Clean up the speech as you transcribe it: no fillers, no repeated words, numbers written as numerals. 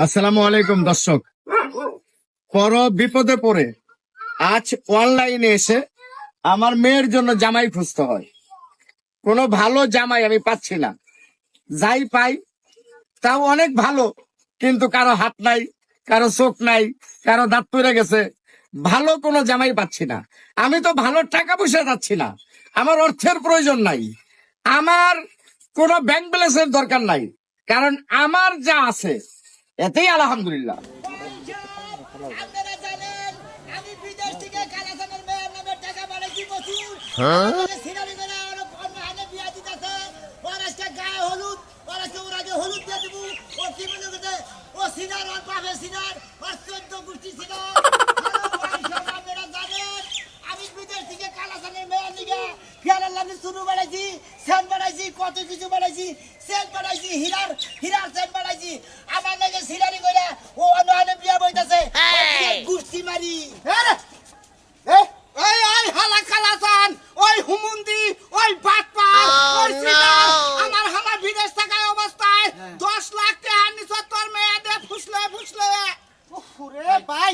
আসসালামু আলাইকুম দর্শক। বড় বিপদে পড়ে আজ অনলাইনে এসে আমার মেয়ের জন্য জামাই খুঁজতে হয়। কোনো ভালো জামাই আমি পাচ্ছি না। যাই পাই তাও অনেক ভালো, কিন্তু কারো হাত নাই, কারো চোখ নাই, কারো দাঁত পড়ে গেছে। ভালো কোনো জামাই পাচ্ছি না। আমি তো ভালো টাকা পয়সা যাচ্ছি না, আমার অর্থের প্রয়োজন নাই, আমার কোনো ব্যাংক ব্যালেন্সের দরকার নাই, কারণ আমার যা আছে এতেই আলহামদুলিল্লাহ। আপনারা জানেন আমি বিদেশ থেকে কালাসানের মেয়ের নামে টাকা পাঠাইছি প্রচুর। আমাকে সিনারি করে ওরা অন্য হাতে বিয়া দিতেছে। ওর আজকে গায়ে হলুদ, ওর আজকে ওর আগে হলুদ দিয়ে দেবো। ও কি মনে করছে ও সিনার, ওর পাবে সিনার, ওর 14 গোষ্ঠী সিনার। আপনারা জানেন আমি বিদেশ থেকে কালাসানের মেয়ের নিগে ফেরার লাগে শুরু বানাইছি, সেন বানাইছি, কত কিছু বানাইছি, সেন বানাইছি, হীরার সেন বানাইছি। আমার লাগে সিনারি করে ও অন্য হাতে বিয়া বইতেছে। গুষ্টি মারি ওই ওই হালা কালাসান, ওই হুমুন্দি, ওই বাটপার, ওই সিনার আমার হালা বিদেশ থাকায় অবস্থায় 10 লাখ টাকা নিচে তোর মেয়ে দে ফুসলে ফুসলে। ওরে ভাই